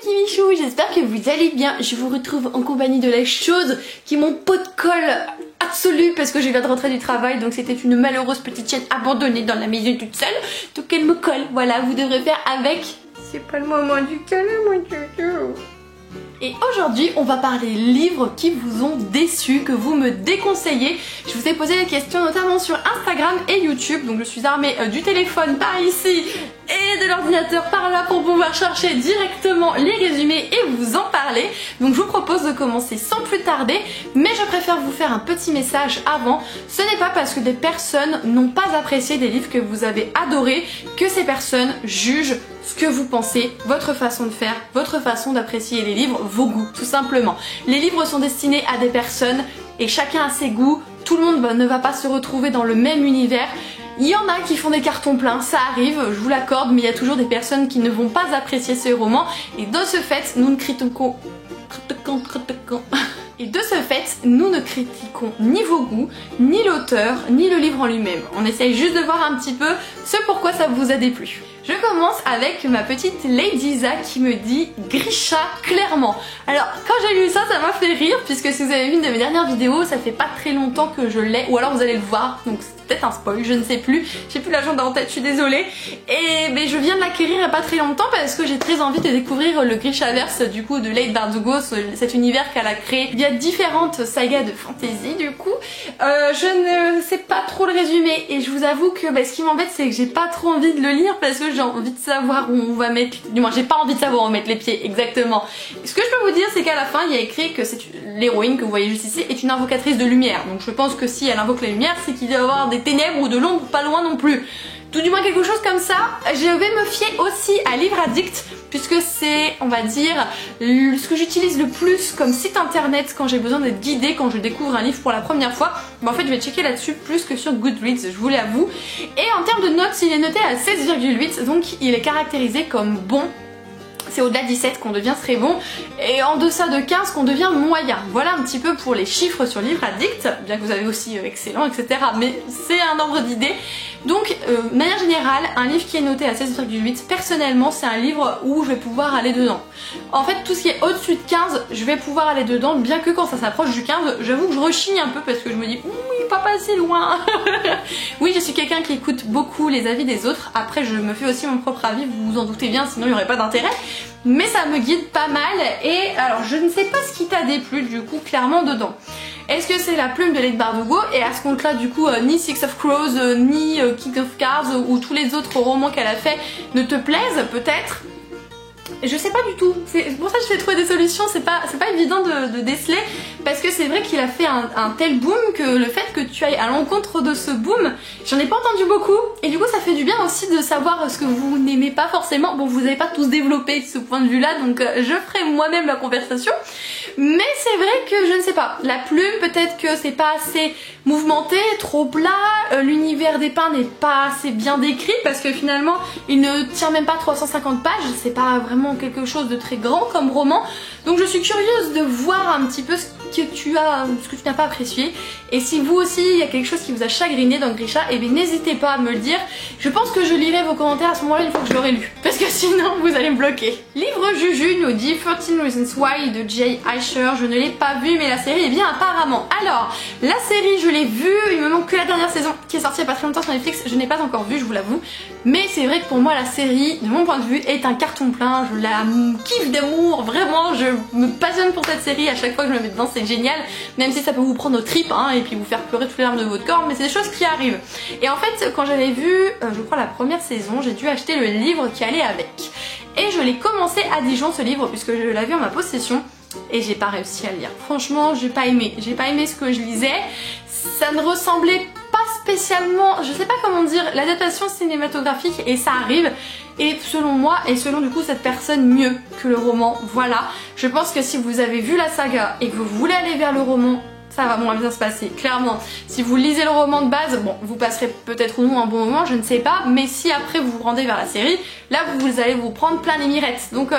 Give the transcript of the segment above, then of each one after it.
petits bichous, j'espère que vous allez bien. Je vous retrouve en compagnie de la chose qui est mon pot de colle absolu parce que je viens de rentrer du travail, donc c'était une malheureuse petite chienne abandonnée dans la maison toute seule, donc elle me colle. Voilà, vous devrez faire avec. C'est pas le moment du câlin, mon chouchou. Et aujourd'hui, on va parler livres qui vous ont déçu, que vous me déconseillez. Je vous ai posé des questions notamment sur Instagram et YouTube, donc je suis armée du téléphone par ici et de l'ordinateur par là pour pouvoir chercher directement les résumés et vous en parler. Donc je vous propose de commencer sans plus tarder, mais je préfère vous faire un petit message avant. Ce n'est pas parce que des personnes n'ont pas apprécié des livres que vous avez adorés que ces personnes jugent ce que vous pensez, votre façon de faire, votre façon d'apprécier les livres, vos goûts, tout simplement. Les livres sont destinés à des personnes et chacun a ses goûts, tout le monde ne va pas se retrouver dans le même univers. Il y en a qui font des cartons pleins, ça arrive, je vous l'accorde, mais il y a toujours des personnes qui ne vont pas apprécier ce roman et de ce fait, nous ne critiquons... Et de ce fait, nous ne critiquons ni vos goûts, ni l'auteur, ni le livre en lui-même. On essaye juste de voir un petit peu ce pourquoi ça vous a déplu. Je commence avec ma petite Lady Za qui me dit Grisha clairement. Alors quand j'ai lu ça, ça m'a fait rire puisque si vous avez vu une de mes dernières vidéos, ça fait pas très longtemps que je l'ai, ou alors vous allez le voir, donc c'est peut-être un spoil, je ne sais plus, j'ai plus l'agenda en tête, je suis désolée. Mais je viens de l'acquérir il n'y a pas très longtemps parce que j'ai très envie de découvrir le Grishaverse du coup de Leigh Bardugo, cet univers qu'elle a créé. Il y a différentes sagas de fantasy du coup. Je ne sais pas trop le résumer et je vous avoue que ce qui m'embête c'est que j'ai pas trop envie de le lire parce que j'ai envie de savoir où on va mettre, du moins j'ai pas envie de savoir où on va mettre les pieds exactement. Ce que je peux vous dire c'est qu'à la fin il y a écrit que c'est l'héroïne que vous voyez juste ici est une invocatrice de lumière. Donc je pense que si elle invoque la lumière c'est qu'il doit y avoir des ténèbres ou de l'ombre pas loin non plus. Tout du moins quelque chose comme ça. Je vais me fier aussi à Livre Addict puisque c'est, on va dire, ce que j'utilise le plus comme site internet quand j'ai besoin d'être guidée, quand je découvre un livre pour la première fois. En fait je vais checker là-dessus plus que sur Goodreads, je vous l'avoue. Et en termes de notes, il est noté à 16,8, donc il est caractérisé comme bon. C'est au-delà de 17 qu'on devient très bon et en deçà de 15 qu'on devient moyen. Voilà un petit peu pour les chiffres sur Livre Addict, bien que vous avez aussi excellent, etc. Mais c'est un ordre d'idée. Donc, de manière générale, un livre qui est noté à 16,8, personnellement, c'est un livre où je vais pouvoir aller dedans. En fait, tout ce qui est au-dessus de 15, je vais pouvoir aller dedans, bien que quand ça s'approche du 15, j'avoue que je rechigne un peu parce que je me dis, oui, pas passer loin. Oui, je suis quelqu'un qui écoute beaucoup les avis des autres. Après, je me fais aussi mon propre avis, vous vous en doutez bien, sinon il n'y aurait pas d'intérêt. Mais ça me guide pas mal et alors je ne sais pas ce qui t'a déplu du coup clairement dedans. Est-ce que c'est la plume de Leigh Bardugo et à ce compte-là du coup ni Six of Crows, ni King of Cards ou tous les autres romans qu'elle a fait ne te plaisent peut-être? Je sais pas du tout, c'est pour ça que je vais trouver des solutions, c'est pas évident de déceler parce que c'est vrai qu'il a fait un tel boom que le fait que tu ailles à l'encontre de ce boom, j'en ai pas entendu beaucoup et du coup ça fait du bien aussi de savoir ce que vous n'aimez pas forcément. Bon, vous n'avez pas tous développé ce point de vue là donc je ferai moi-même la conversation, mais c'est vrai que je ne sais pas, la plume peut-être que c'est pas assez mouvementé, trop plat, l'univers des pins n'est pas assez bien décrit parce que finalement il ne tient même pas 350 pages, c'est pas vraiment quelque chose de très grand comme roman, donc je suis curieuse de voir un petit peu ce que tu n'as pas apprécié et si vous aussi il y a quelque chose qui vous a chagriné dans Grisha, et bien n'hésitez pas à me le dire. Je pense que je lirai vos commentaires à ce moment là une fois que je l'aurai lu parce que sinon vous allez me bloquer. Livre Juju nous dit 13 Reasons Why de Jay Asher, je ne l'ai pas vu mais la série est bien apparemment. Alors la série je l'ai vue, il me manque que la dernière saison qui est sortie il n'y a pas très longtemps sur Netflix, je n'ai pas encore vu, je vous l'avoue, mais c'est vrai que pour moi la série de mon point de vue est un carton plein, je la kiffe d'amour, vraiment je me passionne pour cette série, à chaque fois que je me mets dedans c'est génial, même si ça peut vous prendre aux tripes et puis vous faire pleurer toutes les larmes de votre corps, mais c'est des choses qui arrivent. Et en fait quand j'avais vu je crois la première saison, j'ai dû acheter le livre qui allait avec et je l'ai commencé à Dijon ce livre puisque je l'avais en ma possession et j'ai pas réussi à le lire. Franchement j'ai pas aimé ce que je lisais, ça ne ressemblait pas spécialement, je sais pas comment dire, l'adaptation cinématographique et ça arrive et selon moi et selon du coup cette personne mieux que le roman. Voilà, je pense que si vous avez vu la saga et que vous voulez aller vers le roman, ça va moins bien se passer, clairement. Si vous lisez le roman de base, bon, vous passerez peut-être ou non un bon moment, je ne sais pas, mais si après vous vous rendez vers la série, là vous allez vous prendre plein les mirettes. Donc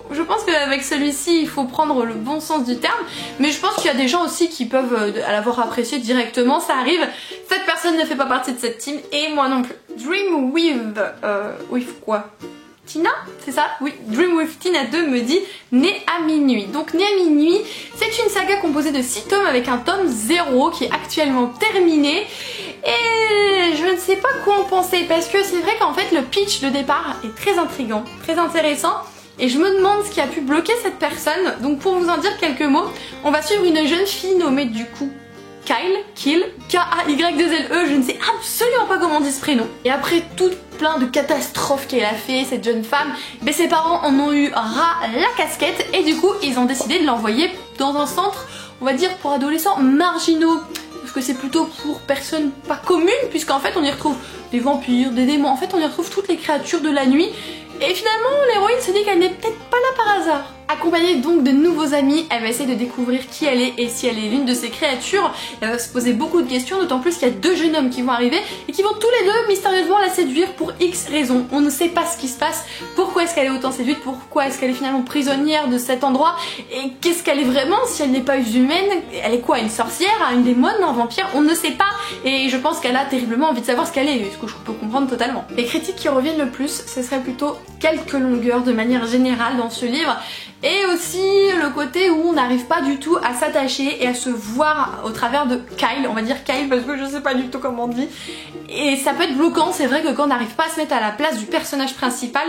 je pense qu'avec celui-ci il faut prendre le bon sens du terme, mais je pense qu'il y a des gens aussi qui peuvent l'avoir apprécié directement, ça arrive. Cette personne ne fait pas partie de cette team et moi non plus. Dream with quoi? Tina, c'est ça? Oui, Dream with Tina 2 me dit Né à minuit. Donc Né à minuit, c'est une saga composée de 6 tomes avec un tome 0 qui est actuellement terminé. Et je ne sais pas quoi en penser parce que c'est vrai qu'en fait le pitch de départ est très intriguant, très intéressant. Et je me demande ce qui a pu bloquer cette personne. Donc pour vous en dire quelques mots, on va suivre une jeune fille nommée du coup Kill, K-A-Y-2-L-E, je ne sais absolument pas comment on dit ce prénom. Et après tout plein de catastrophes qu'elle a fait, cette jeune femme, ben ses parents en ont eu ras la casquette et du coup ils ont décidé de l'envoyer dans un centre, on va dire pour adolescents marginaux. Parce que c'est plutôt pour personnes pas communes, puisqu'en fait on y retrouve des vampires, des démons, en fait on y retrouve toutes les créatures de la nuit. Et finalement l'héroïne se dit qu'elle n'est peut-être pas là par hasard. Accompagnée donc de nouveaux amis, elle va essayer de découvrir qui elle est et si elle est l'une de ces créatures. Elle va se poser beaucoup de questions, d'autant plus qu'il y a 2 jeunes hommes qui vont arriver et qui vont tous les deux mystérieusement la séduire pour X raisons. On ne sait pas ce qui se passe, pourquoi est-ce qu'elle est autant séduite, pourquoi est-ce qu'elle est finalement prisonnière de cet endroit et qu'est-ce qu'elle est vraiment si elle n'est pas humaine. Elle est quoi, une sorcière, une démone, un vampire? On ne sait pas et je pense qu'elle a terriblement envie de savoir ce qu'elle est, ce que je peux comprendre totalement. Les critiques qui reviennent le plus, ce serait plutôt quelques longueurs de manière générale dans ce livre. Et aussi le côté où on n'arrive pas du tout à s'attacher et à se voir au travers de Kyle, on va dire Kyle parce que je sais pas du tout comment on dit. Et ça peut être bloquant, c'est vrai que quand on n'arrive pas à se mettre à la place du personnage principal,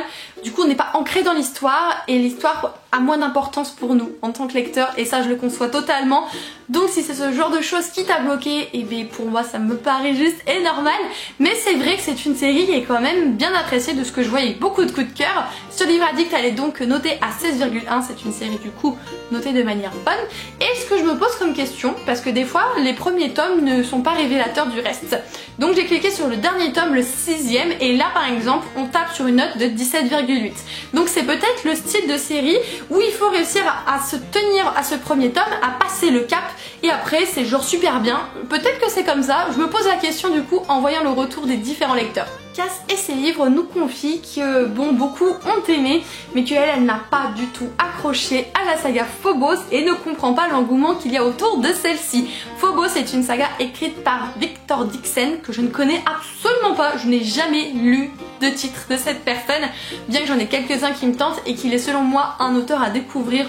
du coup on n'est pas ancré dans l'histoire et l'histoire a moins d'importance pour nous en tant que lecteur et ça je le conçois totalement. Donc si c'est ce genre de choses qui t'a bloqué, et bien pour moi ça me paraît juste normal. Mais c'est vrai que c'est une série qui est quand même bien appréciée de ce que je vois, il y a beaucoup de coups de cœur. Sur Livre Addict elle est donc notée à 16,1, c'est une série du coup notée de manière bonne. Et ce que je me pose comme question, parce que des fois les premiers tomes ne sont pas révélateurs du reste. Donc j'ai cliqué sur le dernier tome, le 6ème, et là par exemple on tape sur une note de 17,8. Donc c'est peut-être le style de série où il faut réussir à se tenir à ce premier tome, à passer le cap, et après c'est genre super bien. Peut-être que c'est comme ça, je me pose la question du coup en voyant le retour des différents lecteurs. Cass et ses livres nous confient que bon, beaucoup ont aimé, mais qu'elle n'a pas du tout accroché à la saga Phobos et ne comprend pas l'engouement qu'il y a autour de celle-ci. Phobos est une saga écrite par Victor Dixon que je ne connais absolument pas, je n'ai jamais lu de titre de cette personne, bien que j'en ai quelques-uns qui me tentent et qu'il est selon moi un auteur à découvrir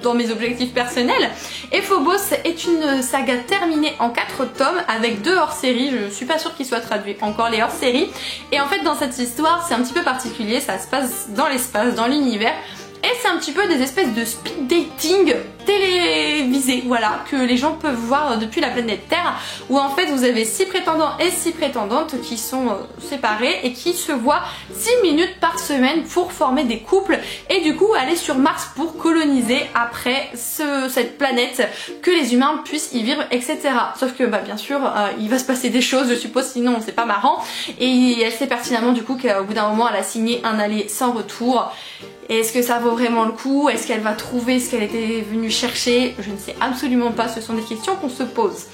dans mes objectifs personnels. Et Phobos est une saga terminée en 4 tomes avec 2 hors-série, je suis pas sûre qu'ils soient traduits encore les hors-série. Et en fait dans cette histoire c'est un petit peu particulier, ça se passe dans l'espace, dans l'univers. Et c'est un petit peu des espèces de speed dating télévisé, voilà, que les gens peuvent voir depuis la planète Terre, où en fait vous avez 6 prétendants et 6 prétendantes qui sont séparés et qui se voient 6 minutes par semaine pour former des couples et du coup aller sur Mars pour coloniser après cette planète, que les humains puissent y vivre, etc. Sauf que bah, bien sûr il va se passer des choses, je suppose, sinon c'est pas marrant. Et elle sait pertinemment du coup qu'au bout d'un moment elle a signé un aller sans retour. Est-ce que ça vaut vraiment le coup? Est-ce qu'elle va trouver ce qu'elle était venue chercher? Je ne sais absolument pas, ce sont des questions qu'on se pose.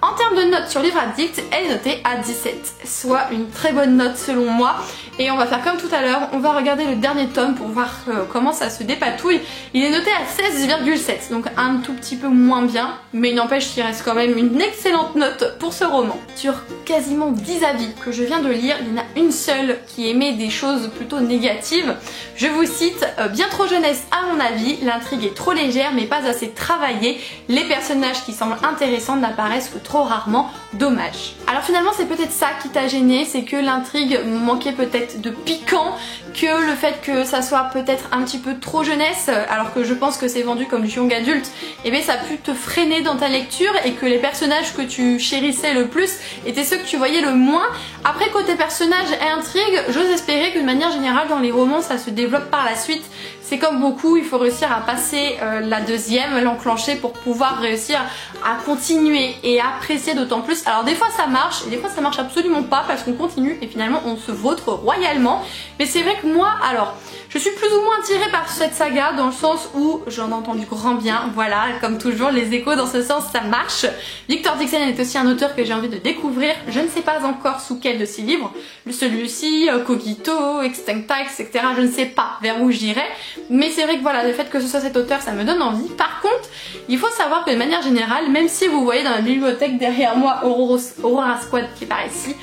En termes de notes sur Livre Addict, elle est notée à 17, soit une très bonne note selon moi. Et on va faire comme tout à l'heure, on va regarder le dernier tome pour voir comment ça se dépatouille. Il est noté à 16,7, donc un tout petit peu moins bien, mais il n'empêche qu'il reste quand même une excellente note pour ce roman. Sur quasiment 10 avis que je viens de lire, il y en a une seule qui émet des choses plutôt négatives. Je vous cite, bien trop jeunesse à mon avis, l'intrigue est trop légère mais pas assez travaillée, les personnages qui semblent intéressants n'apparaissent que trop rarement, dommage. Alors finalement c'est peut-être ça qui t'a gêné, c'est que l'intrigue manquait peut-être de piquant, que le fait que ça soit peut-être un petit peu trop jeunesse, alors que je pense que c'est vendu comme du young adulte, et bien ça a pu te freiner dans ta lecture et que les personnages que tu chérissais le plus étaient ceux que tu voyais le moins. Après côté personnages et intrigue, j'ose espérer que de manière générale dans les romans ça se développe par la suite. C'est comme beaucoup, il faut réussir à passer la deuxième, l'enclencher pour pouvoir réussir à continuer et apprécier d'autant plus. Alors des fois ça marche et des fois ça marche absolument pas parce qu'on continue et finalement on se vautre royalement. Mais c'est vrai que moi, alors, je suis plus ou moins attirée par cette saga dans le sens où j'en ai entendu grand bien, voilà, comme toujours les échos dans ce sens ça marche. Victor Dixon est aussi un auteur que j'ai envie de découvrir, je ne sais pas encore sous quel de ses livres, celui-ci, Cogito, Extincta, etc. Je ne sais pas vers où j'irai, mais c'est vrai que voilà, le fait que ce soit cet auteur ça me donne envie. Par contre, il faut savoir que de manière générale, même si vous voyez dans la bibliothèque derrière moi Aurora Squad qui est par ici,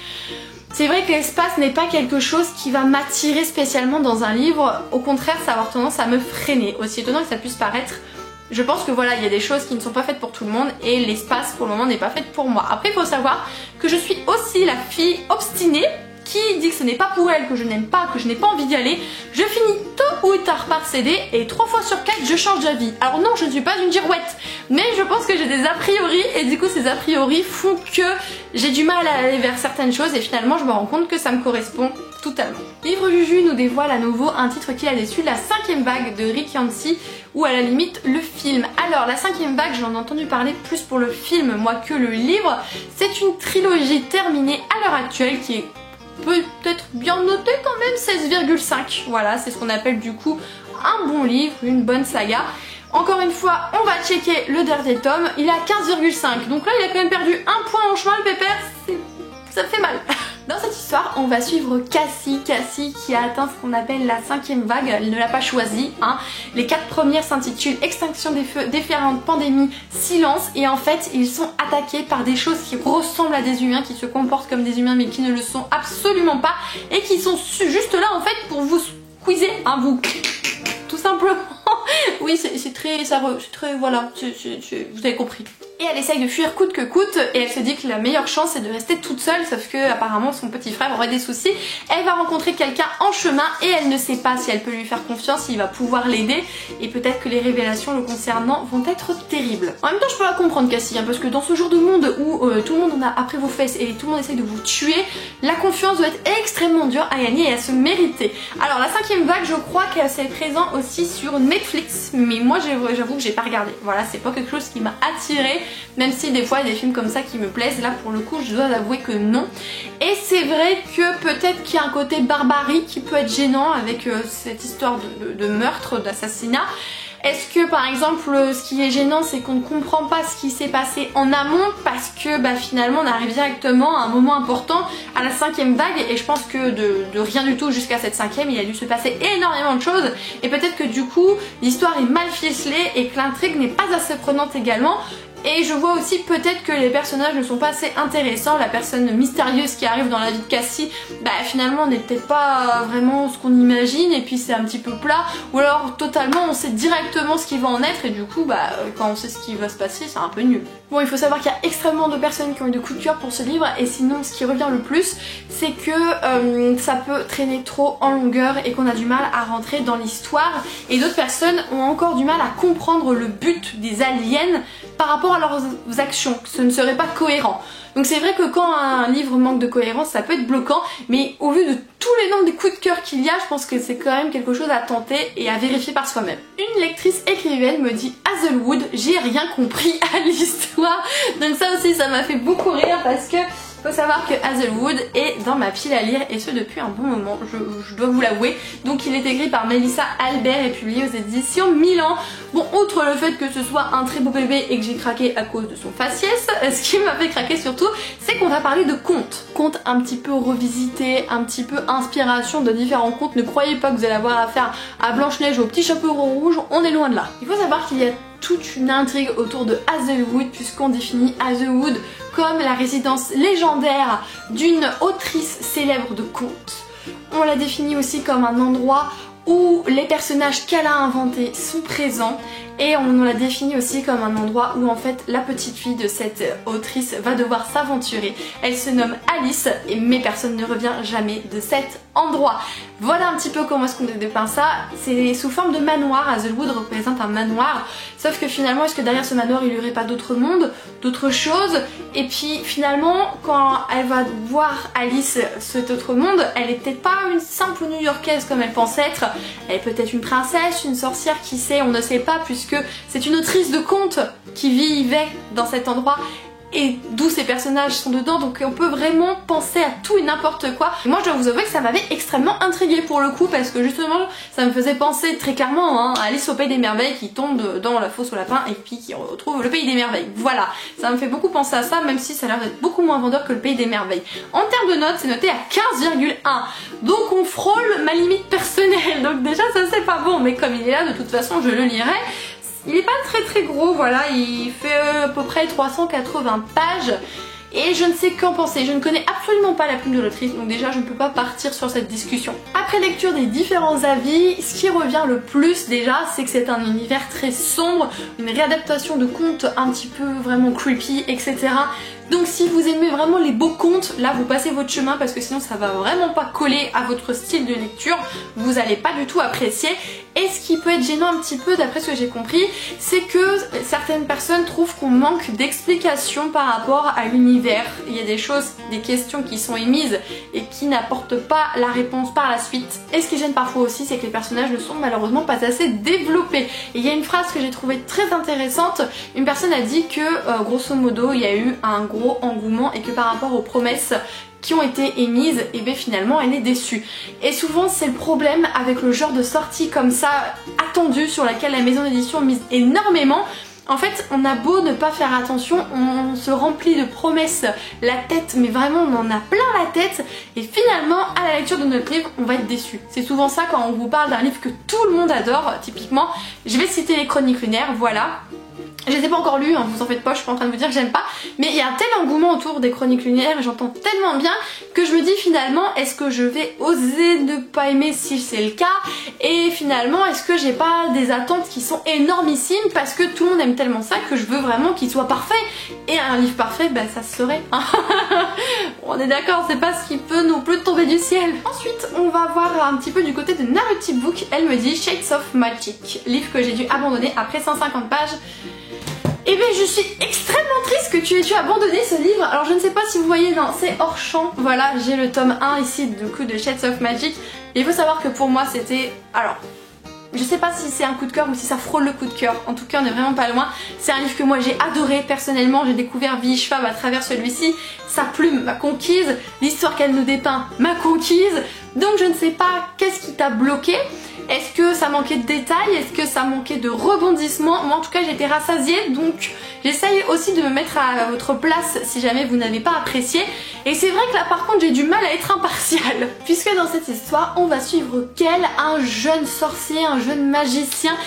C'est vrai que l'espace n'est pas quelque chose qui va m'attirer spécialement dans un livre, au contraire ça va avoir tendance à me freiner, aussi étonnant que ça puisse paraître. Je pense que voilà, il y a des choses qui ne sont pas faites pour tout le monde et l'espace pour le moment n'est pas fait pour moi. Après il faut savoir que je suis aussi la fille obstinée qui dit que ce n'est pas pour elle, que je n'aime pas, que je n'ai pas envie d'y aller. Je finis tôt ou tard par céder et 3 fois sur 4 je change d'avis. Alors non, je ne suis pas une girouette, mais je pense que j'ai des a priori et du coup ces a priori font que j'ai du mal à aller vers certaines choses et finalement je me rends compte que ça me correspond totalement. Livre Juju nous dévoile à nouveau un titre qui a déçu, La 5e vague de Rick Yancey, ou à la limite le film. Alors la 5e vague, j'en ai entendu parler plus pour le film moi que le livre. C'est une trilogie terminée à l'heure actuelle qui est peut-être bien noté quand même, 16,5. Voilà, c'est ce qu'on appelle du coup un bon livre, une bonne saga. Encore une fois, on va checker le dernier tome, il est à 15,5. Donc là, il a quand même perdu un point en chemin, le pépère, ça me fait mal. Dans cette histoire, on va suivre Cassie qui a atteint ce qu'on appelle la 5e vague, elle ne l'a pas choisi, hein. Les 4 premières s'intitulent Extinction des feux, Déferlante, Pandémie, Silence, et en fait ils sont attaqués par des choses qui ressemblent à des humains, qui se comportent comme des humains mais qui ne le sont absolument pas, et qui sont juste là en fait pour vous squeezer, hein, vous, tout simplement. Oui, c'est très, voilà, vous avez compris. Et elle essaye de fuir coûte que coûte et elle se dit que la meilleure chance c'est de rester toute seule, sauf que apparemment son petit frère aurait des soucis. Elle va rencontrer quelqu'un en chemin et elle ne sait pas si elle peut lui faire confiance, s'il va pouvoir l'aider, et peut-être que les révélations le concernant vont être terribles. En même temps je peux la comprendre Cassie, hein, parce que dans ce genre de monde où tout le monde en a après vos fesses et tout le monde essaye de vous tuer, la confiance doit être extrêmement dure à gagner et à se mériter. Alors la 5e vague, je crois qu'elle c'est présent aussi sur Netflix, mais moi j'avoue que j'ai pas regardé. Voilà, c'est pas quelque chose qui m'a attirée. Même si des fois il y a des films comme ça qui me plaisent, là pour le coup je dois avouer que non. Et c'est vrai que peut-être qu'il y a un côté barbarie qui peut être gênant avec cette histoire de meurtre, d'assassinat. Est-ce que par exemple ce qui est gênant c'est qu'on ne comprend pas ce qui s'est passé en amont parce que finalement on arrive directement à un moment important, à la 5e vague, et je pense que de rien du tout jusqu'à cette 5e il a dû se passer énormément de choses et peut-être que du coup l'histoire est mal ficelée et que l'intrigue n'est pas assez prenante également. Et je vois aussi peut-être que les personnages ne sont pas assez intéressants. La personne mystérieuse qui arrive dans la vie de Cassie, finalement n'est peut-être pas vraiment ce qu'on imagine, et puis c'est un petit peu plat, ou alors totalement on sait directement ce qui va en être et du coup quand on sait ce qui va se passer c'est un peu nul. Bon, il faut savoir qu'il y a extrêmement de personnes qui ont eu de coups de cœur pour ce livre, et sinon ce qui revient le plus c'est que ça peut traîner trop en longueur et qu'on a du mal à rentrer dans l'histoire, et d'autres personnes ont encore du mal à comprendre le but des aliens par rapport à leurs actions, ce ne serait pas cohérent. Donc c'est vrai que quand un livre manque de cohérence ça peut être bloquant, mais au vu de tous les nombres de coups de cœur qu'il y a, je pense que c'est quand même quelque chose à tenter et à vérifier par soi-même. Une lectrice écrivaine me dit Hazelwood, j'ai rien compris à l'histoire. Donc ça aussi ça m'a fait beaucoup rire parce que faut savoir que Hazelwood est dans ma pile à lire, et ce depuis un bon moment, je dois vous l'avouer. Donc il est écrit par Melissa Albert et publié aux éditions Milan. Bon, outre le fait que ce soit un très beau bébé et que j'ai craqué à cause de son faciès, ce qui m'a fait craquer surtout, c'est qu'on va parler de contes. Contes un petit peu revisités, un petit peu inspiration de différents contes. Ne croyez pas que vous allez avoir affaire à Blanche-Neige ou au petit chapeau rouge, on est loin de là. Il faut savoir qu'il y a toute une intrigue autour de Hazelwood, puisqu'on définit Hazelwood comme la résidence légendaire d'une autrice célèbre de contes. On la définit aussi comme un endroit où les personnages qu'elle a inventés sont présents, et on la définit aussi comme un endroit où en fait la petite fille de cette autrice va devoir s'aventurer. Elle se nomme Alice, mais personne ne revient jamais de cet endroit. Voilà un petit peu comment est-ce qu'on dépeint ça. C'est sous forme de manoir. Hazelwood représente un manoir, sauf que finalement est-ce que derrière ce manoir il n'y aurait pas d'autres mondes, d'autres choses? Et puis finalement quand elle va voir Alice, cet autre monde, elle est peut-être pas une simple New-Yorkaise comme elle pense être. Elle est peut-être une princesse, une sorcière, qui sait, on ne sait pas, puisque c'est une autrice de contes qui vivait dans cet endroit et d'où ces personnages sont dedans, donc on peut vraiment penser à tout et n'importe quoi. Et moi je dois vous avouer que ça m'avait extrêmement intriguée pour le coup, parce que justement ça me faisait penser très clairement à Alice au Pays des Merveilles qui tombe dans la fosse au lapin et puis qui retrouve le Pays des Merveilles. Voilà, ça me fait beaucoup penser à ça, même si ça a l'air d'être beaucoup moins vendeur que le Pays des Merveilles. En termes de notes, c'est noté à 15,1, donc on frôle ma limite personnelle, donc déjà ça c'est pas bon, mais comme il est là de toute façon je le lirai. Il est pas très gros, voilà, il fait à peu près 380 pages et je ne sais qu'en penser. Je ne connais absolument pas la plume de l'autrice, donc déjà je ne peux pas partir sur cette discussion. Après lecture des différents avis, ce qui revient le plus déjà, c'est que c'est un univers très sombre, une réadaptation de contes un petit peu vraiment creepy, etc. Donc si vous aimez vraiment les beaux contes, là vous passez votre chemin parce que sinon ça va vraiment pas coller à votre style de lecture, vous allez pas du tout apprécier. Et ce qui peut être gênant un petit peu d'après ce que j'ai compris, c'est que certaines personnes trouvent qu'on manque d'explications par rapport à l'univers. Il y a des choses, des questions qui sont émises et qui n'apportent pas la réponse par la suite. Et ce qui gêne parfois aussi, c'est que les personnages ne sont malheureusement pas assez développés. Et il y a une phrase que j'ai trouvée très intéressante, une personne a dit que grosso modo il y a eu un gros engouement et que par rapport aux promesses qui ont été émises, et bien finalement elle est déçue. Et souvent c'est le problème avec le genre de sortie comme ça, attendue, sur laquelle la maison d'édition mise énormément. En fait, on a beau ne pas faire attention, on se remplit de promesses la tête, mais vraiment on en a plein la tête, et finalement à la lecture de notre livre, on va être déçu. C'est souvent ça quand on vous parle d'un livre que tout le monde adore, typiquement, je vais citer les Chroniques lunaires, voilà. Je les ai pas encore lus, hein, vous en faites pas, je suis pas en train de vous dire que j'aime pas, mais il y a un tel engouement autour des Chroniques lunaires et j'entends tellement bien que je me dis finalement est-ce que je vais oser ne pas aimer si c'est le cas, et finalement est-ce que j'ai pas des attentes qui sont énormissimes parce que tout le monde aime tellement ça que je veux vraiment qu'il soit parfait, et un livre parfait bah ça se serait. On est d'accord, c'est pas ce qui peut non plus tomber du ciel. Ensuite on va voir un petit peu du côté de Narrative Book, elle me dit Shades of Magic, livre que j'ai dû abandonner après 150 pages. Et bien je suis extrêmement triste que tu aies dû abandonner ce livre. Alors je ne sais pas si vous voyez, non c'est hors champ. Voilà, j'ai le tome 1 ici du coup de Shades of Magic. Et il faut savoir que pour moi c'était... Alors, je sais pas si c'est un coup de cœur ou si ça frôle le coup de cœur. En tout cas on est vraiment pas loin. C'est un livre que moi j'ai adoré personnellement. J'ai découvert V.E. Schwab à travers celui-ci. Sa plume m'a conquise. L'histoire qu'elle nous dépeint m'a conquise. Donc je ne sais pas qu'est-ce qui t'a bloqué. Est-ce que ça manquait de détails? Est-ce que ça manquait de rebondissements? Moi en tout cas j'ai été rassasiée, donc j'essaye aussi de me mettre à votre place si jamais vous n'avez pas apprécié. Et c'est vrai que là par contre j'ai du mal à être impartiale, puisque dans cette histoire on va suivre Kel, un jeune sorcier, un jeune magicien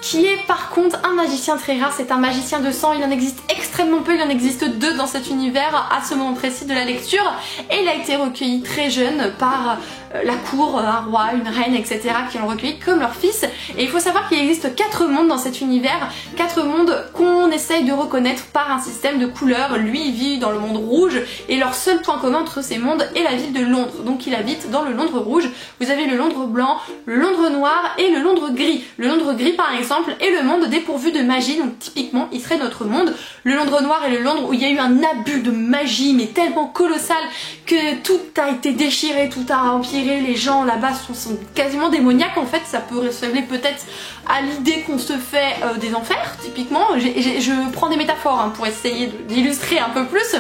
qui est par contre un magicien très rare. C'est un magicien de sang, il en existe extrêmement peu, il en existe 2 dans cet univers à ce moment précis de la lecture, et il a été recueilli très jeune par la cour, un roi, une reine, etc. qui l'ont recueilli comme leur fils. Et il faut savoir qu'il existe 4 mondes dans cet univers, 4 mondes qu'on essaye de reconnaître par un système de couleurs. Lui il vit dans le monde rouge, et leur seul point commun entre ces mondes est la ville de Londres, donc il habite dans le Londres rouge. Vous avez le Londres blanc, le Londres noir et le Londres gris. Le Londres gris par exemple est le monde dépourvu de magie, donc typiquement il serait notre monde. Le Londres noir est le Londres où il y a eu un abus de magie mais tellement colossal que tout a été déchiré, tout a empiré, les gens là-bas sont quasiment démoniaques en fait. Ça peut ressembler peut-être à l'idée qu'on se fait des enfers typiquement. Je prends des métaphores hein, pour essayer d'illustrer un peu plus.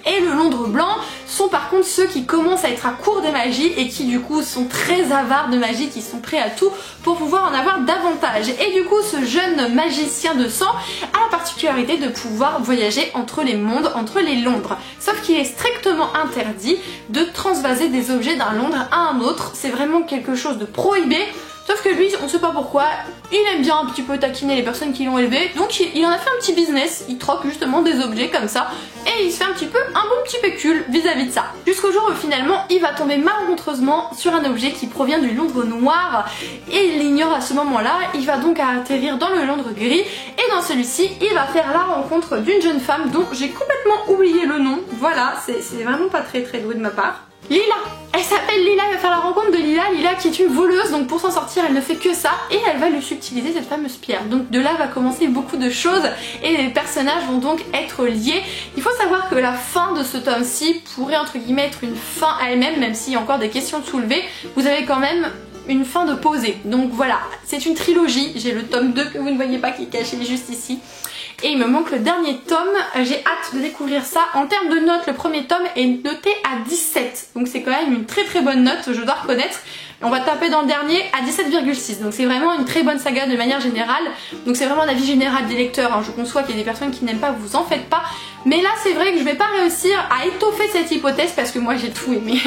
Et le Londres blanc sont par contre ceux qui commencent à être à court de magie et qui du coup sont très avares de magie, qui sont prêts à tout pour pouvoir en avoir davantage. Et du coup ce jeune magicien de sang a la particularité de pouvoir voyager entre les mondes, entre les Londres. Sauf qu'il est strictement interdit de transvaser des objets d'un Londres à un autre. C'est vraiment quelque chose de prohibé. Sauf que lui, on sait pas pourquoi, il aime bien un petit peu taquiner les personnes qui l'ont élevé, donc il en a fait un petit business, il troque justement des objets comme ça, et il se fait un petit peu un bon petit pécule vis-à-vis de ça. Jusqu'au jour où finalement, il va tomber malencontreusement sur un objet qui provient du Londres noir, et il l'ignore à ce moment-là. Il va donc atterrir dans le Londres gris, et dans celui-ci, il va faire la rencontre d'une jeune femme dont j'ai complètement oublié le nom. Voilà, c'est vraiment pas très doué de ma part. Lila, elle s'appelle Lila, il va faire la rencontre de Lila, Lila qui est une voleuse, donc pour s'en sortir elle ne fait que ça, et elle va lui subtiliser cette fameuse pierre. Donc de là va commencer beaucoup de choses, et les personnages vont donc être liés. Il faut savoir que la fin de ce tome-ci pourrait entre guillemets être une fin à elle-même, même s'il y a encore des questions soulevées. Vous avez quand même une fin de posée. Donc voilà, c'est une trilogie, j'ai le tome 2 que vous ne voyez pas qui est caché juste ici. Et il me manque le dernier tome, j'ai hâte de découvrir ça. En termes de notes, le premier tome est noté à 17. Donc c'est quand même une très bonne note, je dois reconnaître. On va taper dans le dernier à 17,6. Donc c'est vraiment une très bonne saga de manière générale. Donc c'est vraiment un avis général des lecteurs. Hein. Je conçois qu'il y a des personnes qui n'aiment pas, vous en faites pas. Mais là c'est vrai que je vais pas réussir à étoffer cette hypothèse parce que moi j'ai tout aimé.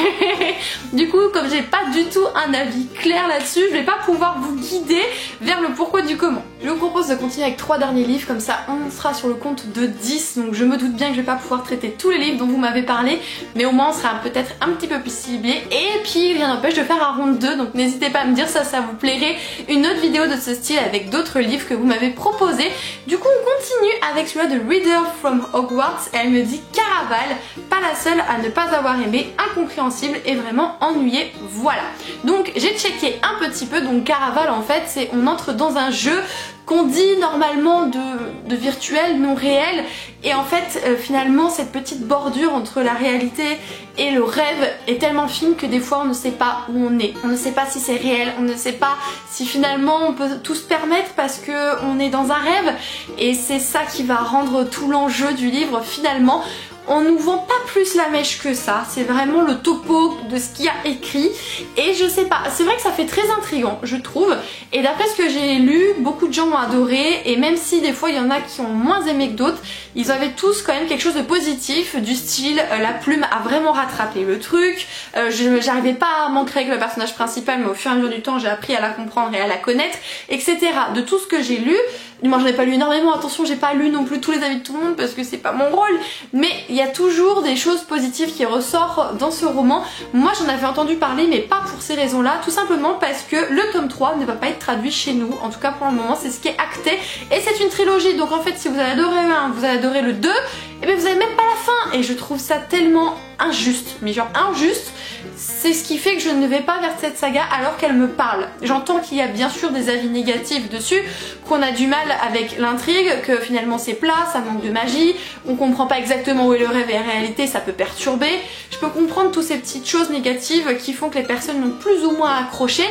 Du coup comme j'ai pas du tout un avis clair là-dessus, je vais pas pouvoir vous guider vers le pourquoi du comment. Je vous propose de continuer avec 3 derniers livres, comme ça on sera sur le compte de 10, donc je me doute bien que je vais pas pouvoir traiter tous les livres dont vous m'avez parlé, mais au moins on sera peut-être un petit peu plus ciblé. Et puis rien n'empêche de faire un round 2, donc n'hésitez pas à me dire ça vous plairait, une autre vidéo de ce style avec d'autres livres que vous m'avez proposé. Du coup on continue avec celui-là de Reader from Hogwarts, et elle me dit Caraval, pas la seule à ne pas avoir aimé, incompréhensible et vraiment ennuyée, voilà. Donc j'ai checké un petit peu, donc Caraval en fait c'est on entre dans un jeu qu'on dit normalement de virtuel, non réel, et en fait finalement cette petite bordure entre la réalité et le rêve est tellement fine que des fois on ne sait pas où on est, on ne sait pas si c'est réel, on ne sait pas si finalement on peut tout se permettre parce que on est dans un rêve, et c'est ça qui va rendre tout l'enjeu du livre finalement. On nous vend pas plus la mèche que ça, c'est vraiment le topo de ce qu'il y a écrit, et je sais pas, c'est vrai que ça fait très intriguant je trouve, et d'après ce que j'ai lu, beaucoup de gens ont adoré, et même si des fois il y en a qui ont moins aimé que d'autres, ils avaient tous quand même quelque chose de positif, du style la plume a vraiment rattrapé le truc, j'arrivais pas à m'ancrer avec le personnage principal, mais au fur et à mesure du temps j'ai appris à la comprendre et à la connaître, etc. De tout ce que j'ai lu, du moins j'en ai pas lu énormément, attention j'ai pas lu non plus tous les avis de tout le monde parce que c'est pas mon rôle, mais il y a toujours des choses positives qui ressortent dans ce roman. Moi j'en avais entendu parler mais pas pour ces raisons là, tout simplement parce que le tome 3 ne va pas être traduit chez nous, en tout cas pour le moment c'est ce qui est acté, et c'est une trilogie, donc en fait si vous avez adoré le 1, vous avez adoré le 2, et bien vous avez même pas la fin, et je trouve ça tellement injuste, mais genre injuste. C'est ce qui fait que je ne vais pas vers cette saga alors qu'elle me parle. J'entends qu'il y a bien sûr des avis négatifs dessus, qu'on a du mal avec l'intrigue, que finalement c'est plat, ça manque de magie, on comprend pas exactement où est le rêve et la réalité, ça peut perturber. Je peux comprendre toutes ces petites choses négatives qui font que les personnes n'ont plus ou moins accroché.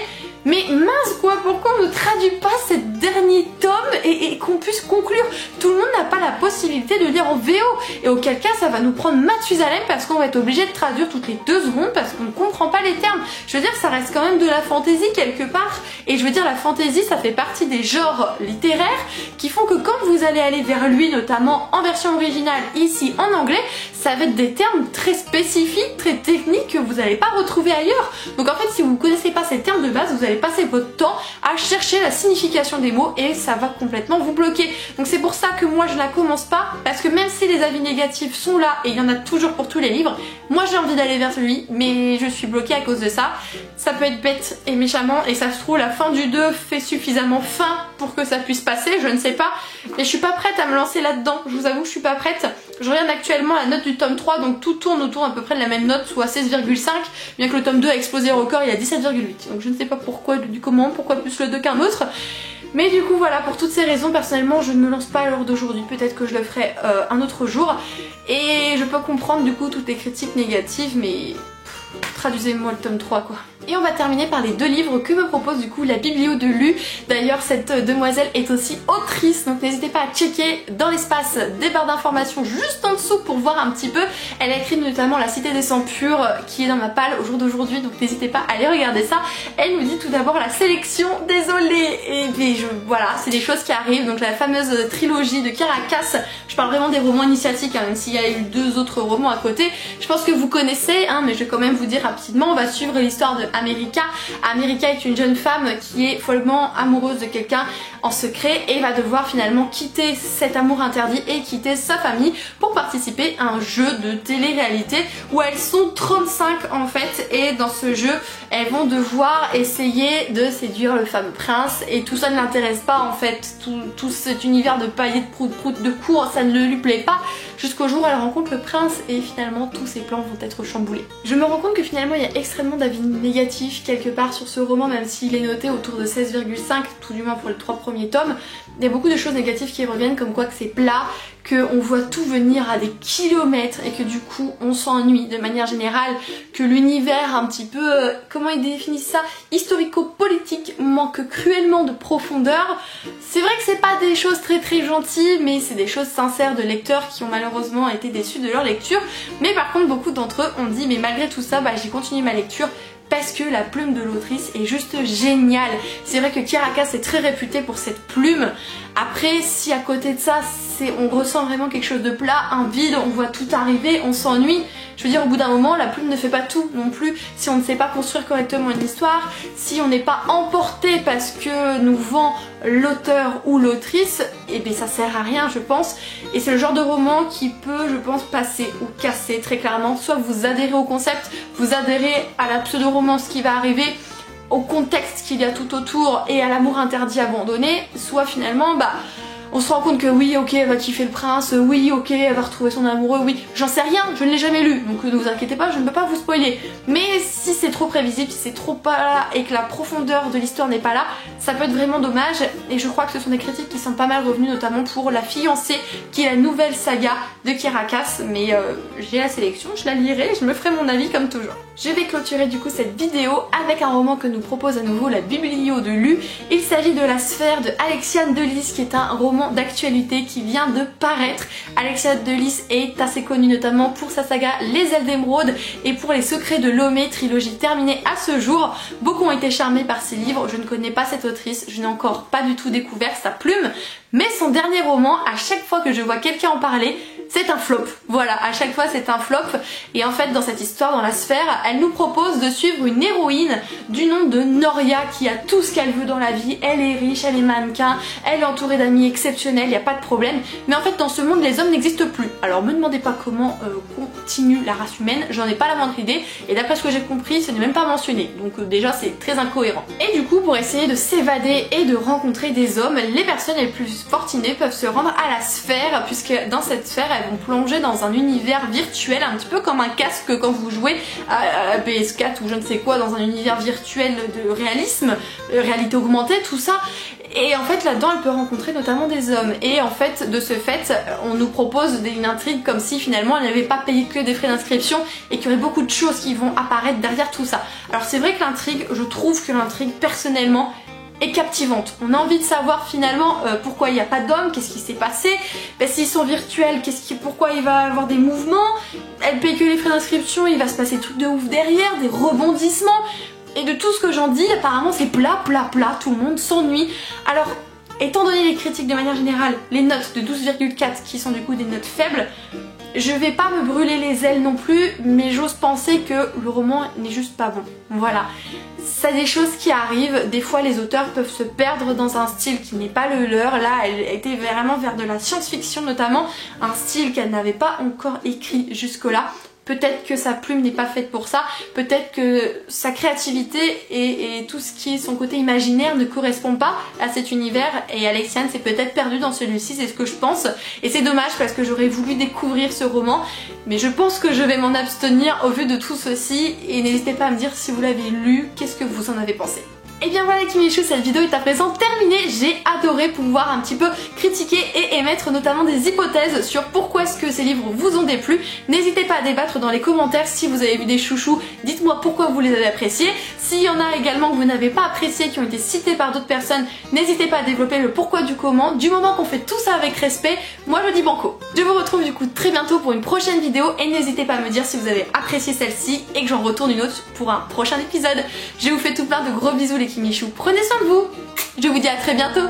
Mais mince quoi, pourquoi on ne traduit pas ces derniers tomes et qu'on puisse conclure? Tout le monde n'a pas la possibilité de lire en VO, et auquel cas ça va nous prendre Mathusalem parce qu'on va être obligé de traduire toutes les 2 secondes parce qu'on ne comprend pas les termes. Je veux dire, ça reste quand même de la fantaisie quelque part, et je veux dire la fantaisie ça fait partie des genres littéraires qui font que quand vous allez aller vers lui, notamment en version originale ici en anglais, ça va être des termes très spécifiques, très techniques que vous n'allez pas retrouver ailleurs. Donc en fait si vous ne connaissez pas ces termes de base, vous allez passer votre temps à chercher la signification des mots et ça va complètement vous bloquer. Donc c'est pour ça que moi je la commence pas, parce que même si les avis négatifs sont là, et il y en a toujours pour tous les livres, moi j'ai envie d'aller vers celui, mais je suis bloquée à cause de ça. Ça peut être bête et méchamment, et ça se trouve la fin du 2 fait suffisamment fin pour que ça puisse passer, je ne sais pas, mais je suis pas prête à me lancer là-dedans, je vous avoue que je suis pas prête. Je regarde actuellement la note du tome 3, donc tout tourne autour à peu près de la même note, soit 16,5, bien que le tome 2 a explosé le record, il y a 17,8. Donc je ne sais pas pourquoi, du comment, pourquoi plus le 2 qu'un autre. Mais du coup voilà, pour toutes ces raisons, personnellement je ne me lance pas à l'heure d'aujourd'hui, peut-être que je le ferai un autre jour. Et je peux comprendre du coup toutes les critiques négatives, mais traduisez-moi le tome 3 quoi. Et on va terminer par les 2 livres que me propose du coup la biblio de Lu. D'ailleurs cette demoiselle est aussi autrice, donc n'hésitez pas à checker dans l'espace des barres d'informations juste en dessous pour voir un petit peu. Elle a écrit notamment La Cité des Sangs Purs qui est dans ma palle au jour d'aujourd'hui, donc n'hésitez pas à aller regarder ça. Elle nous dit tout d'abord la sélection, désolée, et puis voilà, c'est des choses qui arrivent, donc la fameuse trilogie de Caracas. Je parle vraiment des romans initiatiques, hein, même s'il y a eu 2 autres romans à côté. Je pense que vous connaissez, hein, mais je vais quand même vous dire rapidement. On va suivre l'histoire de America. America est une jeune femme qui est follement amoureuse de quelqu'un en secret et va devoir finalement quitter cet amour interdit et quitter sa famille pour participer à un jeu de télé-réalité où elles sont 35 en fait, et dans ce jeu elles vont devoir essayer de séduire le fameux prince, et tout ça ne l'intéresse pas en fait, tout cet univers de paillettes prout de cours, ça ne lui plaît pas, jusqu'au jour où elle rencontre le prince et finalement tous ses plans vont être chamboulés. Je me rends compte que finalement il y a extrêmement d'avis négatifs quelque part sur ce roman, même s'il est noté autour de 16,5, tout du moins pour les 3 premiers tomes. Il y a beaucoup de choses négatives qui reviennent, comme quoi que c'est plat, qu'on voit tout venir à des kilomètres et que du coup on s'ennuie de manière générale, que l'univers un petit peu, comment ils définissent ça, historico-politique, manque cruellement de profondeur. C'est vrai que c'est pas des choses très gentilles, mais c'est des choses sincères de lecteurs qui ont malheureusement été déçus de leur lecture. Mais par contre beaucoup d'entre eux ont dit mais malgré tout ça, j'ai continué ma lecture parce que la plume de l'autrice est juste géniale. C'est vrai que Kirakas est très réputée pour cette plume. Après, si à côté de ça, on ressent vraiment quelque chose de plat, un vide, on voit tout arriver, on s'ennuie. Je veux dire, au bout d'un moment, la plume ne fait pas tout non plus. Si on ne sait pas construire correctement une histoire, si on n'est pas emporté parce que nous vend l'auteur ou l'autrice, et bien ça sert à rien, je pense. Et c'est le genre de roman qui peut, je pense, passer ou casser très clairement. Soit vous adhérez au concept, vous adhérez à la pseudo-romance qui va arriver, au contexte qu'il y a tout autour et à l'amour interdit abandonné, soit finalement, on se rend compte que oui, ok, elle va kiffer le prince, oui, ok, elle va retrouver son amoureux, oui, j'en sais rien, je ne l'ai jamais lu, donc ne vous inquiétez pas, je ne peux pas vous spoiler. Mais si c'est trop prévisible, si c'est trop pas là et que la profondeur de l'histoire n'est pas là, ça peut être vraiment dommage. Et je crois que ce sont des critiques qui sont pas mal revenues, notamment pour La Fiancée, qui est la nouvelle saga de Kirakas. Mais j'ai la sélection, je la lirai, je me ferai mon avis comme toujours. Je vais clôturer du coup cette vidéo avec un roman que nous propose à nouveau la Biblio de Lu. Il s'agit de La Sphère de Alexiane Delis, qui est un roman d'actualité qui vient de paraître. Alexiane Delis est assez connue notamment pour sa saga Les Ailes d'Émeraude et pour Les Secrets de Lomé, trilogie terminée à ce jour. Beaucoup ont été charmés par ses livres, je ne connais pas cette autrice, je n'ai encore pas du tout découvert sa plume, mais son dernier roman, à chaque fois que je vois quelqu'un en parler, c'est un flop. Voilà, à chaque fois c'est un flop. Et en fait, dans cette histoire, dans La Sphère, elle nous propose de suivre une héroïne du nom de Noria qui a tout ce qu'elle veut dans la vie. Elle est riche, elle est mannequin, elle est entourée d'amis exceptionnels, il n'y a pas de problème. Mais en fait, dans ce monde, les hommes n'existent plus. Alors me demandez pas comment continue la race humaine, j'en ai pas la moindre idée. Et d'après ce que j'ai compris, ce n'est même pas mentionné. Donc déjà, c'est très incohérent. Et du coup, pour essayer de s'évader et de rencontrer des hommes, les personnes les plus fortunées peuvent se rendre à la Sphère, puisque dans cette sphère, elles vont plonger dans un univers virtuel, un petit peu comme un casque quand vous jouez à PS4 ou je ne sais quoi, dans un univers virtuel de réalisme, réalité augmentée, tout ça. Et en fait là-dedans elle peut rencontrer notamment des hommes. Et en fait de ce fait on nous propose une intrigue comme si finalement elle n'avait pas payé que des frais d'inscription et qu'il y aurait beaucoup de choses qui vont apparaître derrière tout ça. Alors c'est vrai que l'intrigue, je trouve que l'intrigue personnellement est captivante. On a envie de savoir finalement pourquoi il n'y a pas d'hommes, qu'est-ce qui s'est passé, s'ils sont virtuels, pourquoi il va y avoir des mouvements, elle paye que les frais d'inscription, il va se passer des trucs de ouf derrière, des rebondissements. Et de tout ce que j'en dis, apparemment c'est plat, tout le monde s'ennuie. Alors, étant donné les critiques de manière générale, les notes de 12,4 qui sont du coup des notes faibles, je vais pas me brûler les ailes non plus, mais j'ose penser que le roman n'est juste pas bon. Voilà. C'est des choses qui arrivent, des fois les auteurs peuvent se perdre dans un style qui n'est pas le leur. Là, elle était vraiment vers de la science-fiction notamment, un style qu'elle n'avait pas encore écrit jusque-là. Peut-être que sa plume n'est pas faite pour ça, peut-être que sa créativité et tout ce qui est son côté imaginaire ne correspond pas à cet univers, et Alexiane s'est peut-être perdue dans celui-ci, c'est ce que je pense. Et c'est dommage parce que j'aurais voulu découvrir ce roman, mais je pense que je vais m'en abstenir au vu de tout ceci, et n'hésitez pas à me dire si vous l'avez lu, qu'est-ce que vous en avez pensé. Et bien voilà Kimichou, cette vidéo est à présent terminée. J'ai adoré pouvoir un petit peu critiquer et émettre notamment des hypothèses sur pourquoi est-ce que ces livres vous ont déplu. N'hésitez pas à débattre dans les commentaires si vous avez vu des chouchous, dites-moi pourquoi vous les avez appréciés. S'il y en a également que vous n'avez pas appréciés, qui ont été cités par d'autres personnes, n'hésitez pas à développer le pourquoi du comment. Du moment qu'on fait tout ça avec respect, moi je dis banco. Je vous retrouve du coup très bientôt pour une prochaine vidéo et n'hésitez pas à me dire si vous avez apprécié celle-ci et que j'en retourne une autre pour un prochain épisode. Je vous fais tout plein de gros bisous les Kimichou, prenez soin de vous. Je vous dis à très bientôt.